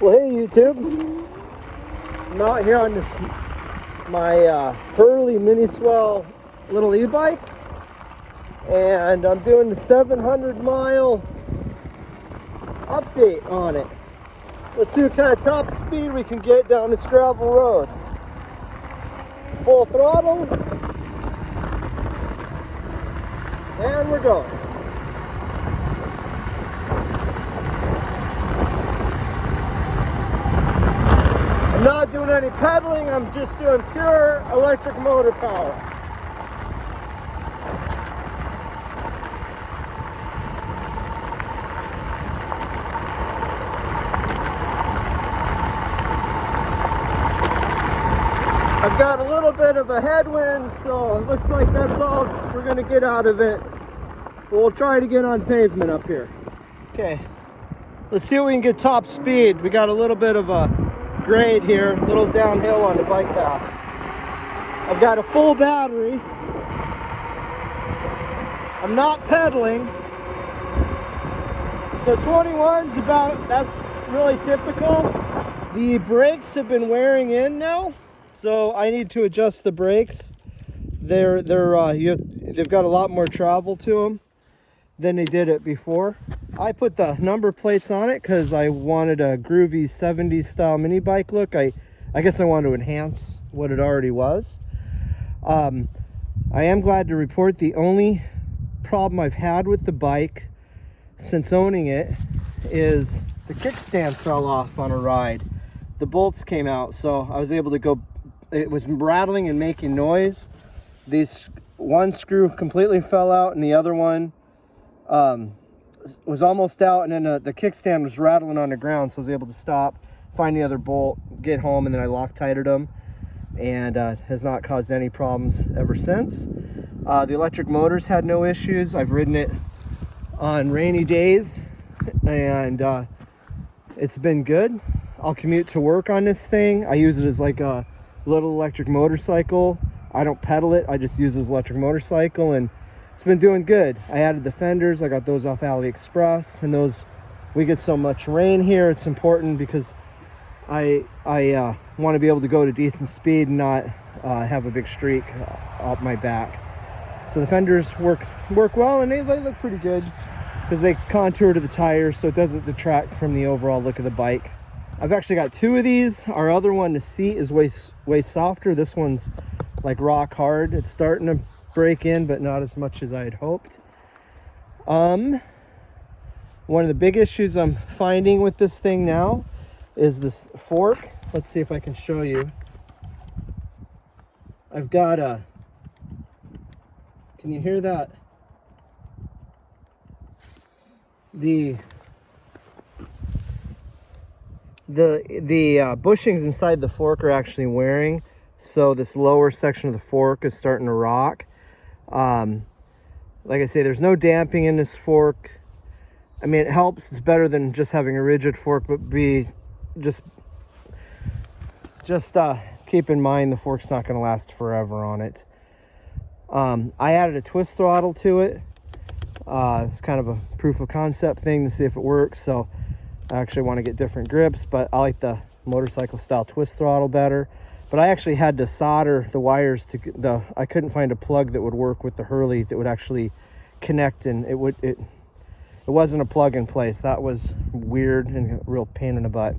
Well, hey YouTube, I'm out here on this my Hurley Mini Swell little e-bike, and I'm doing the 700-mile update on it. Let's see what kind of top speed we can get down this gravel road. Full throttle, and we're going. I'm not doing any pedaling, I'm just doing pure electric motor power. I've got a little bit of a headwind, so it looks like that's all we're going to get out of it. But we'll try to get on pavement up here. Okay, let's see if we can get top speed. We got a little bit of a grade here, a little downhill on the bike path. I've got a full battery. I'm not pedaling. So 21's about, that's really typical. The brakes have been wearing in now, so I need to adjust the brakes. They've got a lot more travel to them than they did it before. I put the number plates on it because I wanted a groovy 70s style mini bike look. I guess I wanted to enhance what it already was. I am glad to report the only problem I've had with the bike since owning it is the kickstand fell off on a ride. The bolts came out, so I was able to go. It was rattling and making noise. One screw completely fell out, and the other one was almost out, and then the kickstand was rattling on the ground, so I was able to stop, find the other bolt, get home, and then I Loctited them, and has not caused any problems ever since. The electric motors had no issues. I've ridden it on rainy days, and it's been good. I'll commute to work on this thing. I use it as like a little electric motorcycle. I don't pedal it, I just use it as an electric motorcycle, and it's been doing good. I added the fenders. I got those off AliExpress, and those, we get so much rain here, it's important because I want to be able to go to decent speed and not have a big streak up my back. So the fenders work well, and they look pretty good because they contour to the tires, so it doesn't detract from the overall look of the bike. I've actually got two of these. Our other one, the seat, is way softer. This one's like rock hard. It's starting to break in, but not as much as I had hoped. One of the big issues I'm finding with this thing now is this fork. Let's see if I can show you. I've got a, can you hear that? The bushings inside the fork are actually wearing, so this lower section of the fork is starting to rock. Like I say, there's no damping in this fork. I mean, it helps. It's better than just having a rigid fork, but just keep in mind the fork's not going to last forever on it. I added a twist throttle to it. It's kind of a proof of concept thing to see if it works. So I actually want to get different grips, but I like the motorcycle style twist throttle better. But I actually had to solder the wires to I couldn't find a plug that would work with the Hurley that would actually connect, and it wasn't a plug in place. That was weird and a real pain in the butt.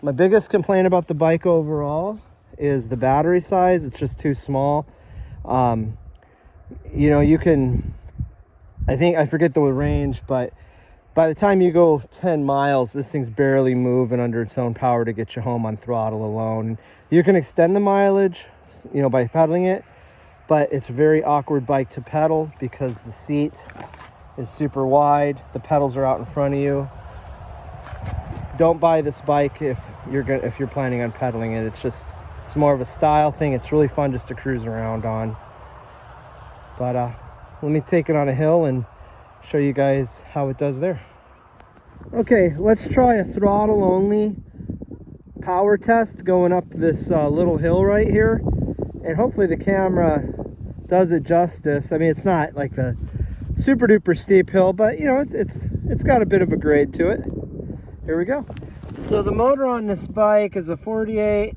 My biggest complaint about the bike overall is the battery size. It's just too small. You know, you can, I forget the range, but by the time you go 10 miles, this thing's barely moving under its own power to get you home on throttle alone. You can extend the mileage, you know, by pedaling it, but it's a very awkward bike to pedal because the seat is super wide. The pedals are out in front of you. Don't buy this bike if you're planning on pedaling it. It's more of a style thing. It's really fun just to cruise around on. But let me take it on a hill and show you guys how it does there. Okay, let's try a throttle only power test going up this little hill right here, and hopefully the camera does it justice. I mean, it's not like a super duper steep hill, but you know, it's got a bit of a grade to it. here we go. So the motor on this bike is a 48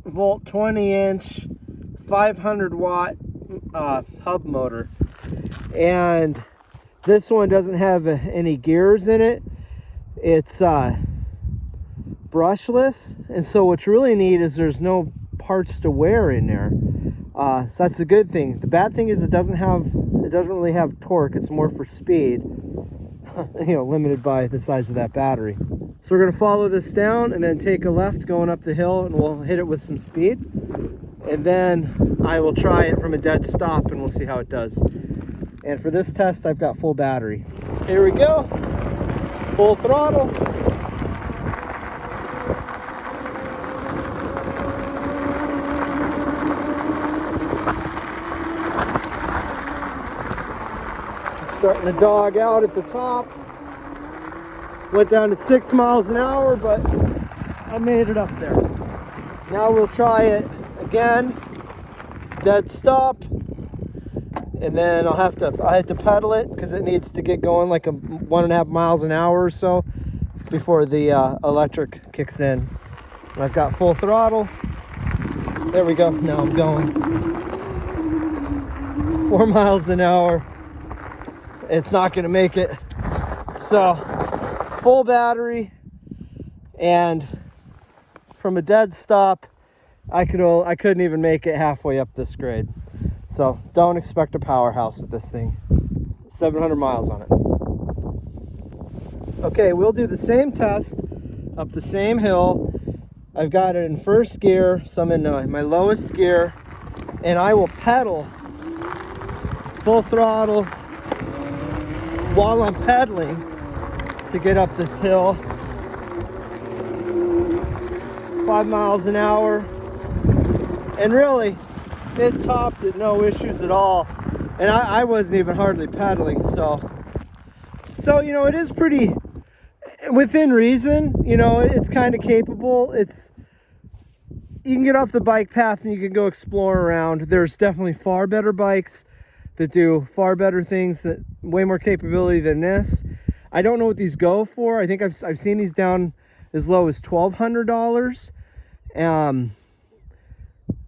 volt 20-inch 500 watt hub motor, and this one doesn't have any gears in it. It's brushless, and so what's really neat is there's no parts to wear in there. So that's the good thing. The bad thing is it doesn't really have torque. It's more for speed, you know, limited by the size of that battery. So we're going to follow this down and then take a left going up the hill, and we'll hit it with some speed, and then I will try it from a dead stop and we'll see how it does. And for this test I've got full battery. Here we go, full throttle. Starting to dog out at the top. Went down to 6 miles an hour, but I made it up there. Now we'll try it again, dead stop, and then I had to pedal it because it needs to get going like 1.5 miles an hour or so before the electric kicks in. And I've got full throttle. There we go. Now I'm going 4 miles an hour. It's not going to make it. So full battery, and from a dead stop I couldn't even make it halfway up this grade. So don't expect a powerhouse with this thing. 700 miles on it. Okay, we'll do the same test up the same hill. I've got it in first gear, so I'm in my lowest gear, and I will pedal full throttle while I'm pedaling to get up this hill. 5 miles an hour, and really it topped at no issues at all, and I wasn't even hardly pedaling. So you know, it is pretty within reason. You know, it's kind of capable. You can get off the bike path and you can go explore around. There's definitely far better bikes that do far better things, that way more capability than this. I don't know what these go for. I think I've seen these down as low as $1,200.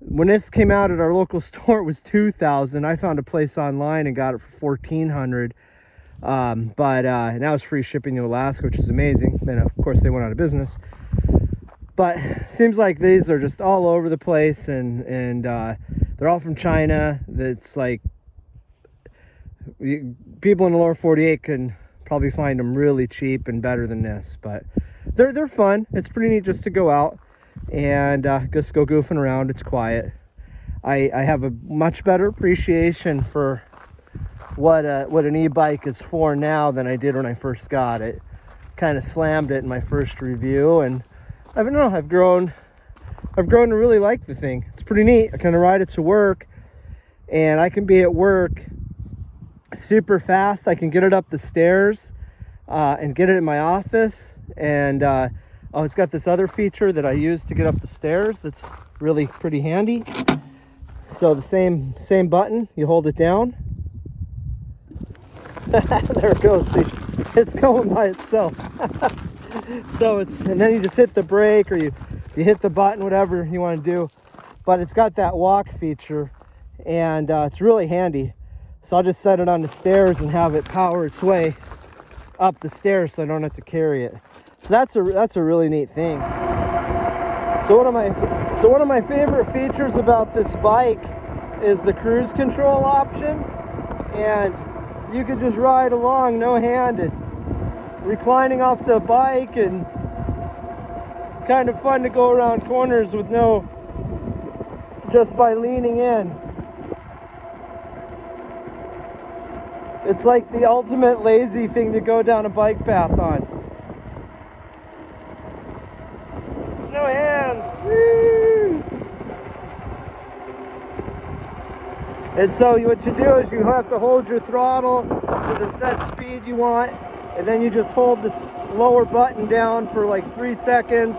When this came out at our local store, it was $2,000. I found a place online and got it for $1,400. But now it's free shipping to Alaska, which is amazing. And of course they went out of business. But seems like these are just all over the place, and they're all from China. That's like, people in the lower 48 can probably find them really cheap and better than this. But they're fun. It's pretty neat just to go out and just go goofing around. It's quiet. I have a much better appreciation for what an e-bike is for now than I did when I first got it. Kind of slammed it in my first review, and I don't know, I've grown to really like the thing. It's pretty neat. I kind of ride it to work, and I can be at work super fast. I can get it up the stairs and get it in my office, and it's got this other feature that I use to get up the stairs that's really pretty handy. So the same button, you hold it down. There it goes. See, it's going by itself. So and then you just hit the brake, or you hit the button, whatever you want to do. But it's got that walk feature, and it's really handy. So I'll just set it on the stairs and have it power its way up the stairs, so I don't have to carry it. So that's a really neat thing. So one of my favorite features about this bike is the cruise control option, and you could just ride along no-handed, reclining off the bike, and kind of fun to go around corners with just by leaning in. It's like the ultimate lazy thing to go down a bike path on. No hands. Woo! And so what you do is you have to hold your throttle to the set speed you want, and then you just hold this lower button down for like 3 seconds,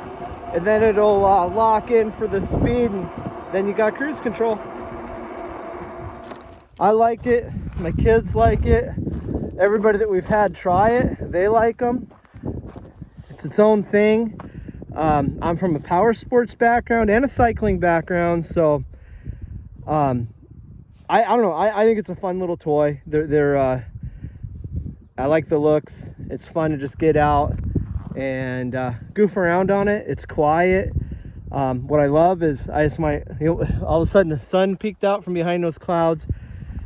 and then it'll lock in for the speed, and then you got cruise control. I like it. My kids like it. Everybody that we've had try it, they like them. It's its own thing. I'm from a power sports background and a cycling background, so I don't know. I think it's a fun little toy. I like the looks. It's fun to just get out and goof around on it. It's quiet. What I love is all of a sudden the sun peeked out from behind those clouds.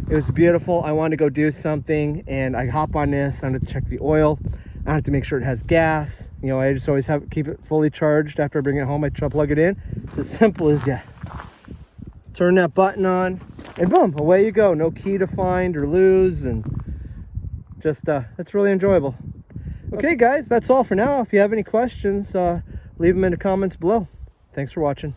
It was beautiful. I wanted to go do something, and I hop on this. I'm going to check the oil. I have to make sure it has gas. You know, I just always keep it fully charged. After I bring it home, I plug it in. It's as simple as turn that button on, and boom, away you go. No key to find or lose, and just it's really enjoyable. Okay, guys, that's all for now. If you have any questions, leave them in the comments below. Thanks for watching.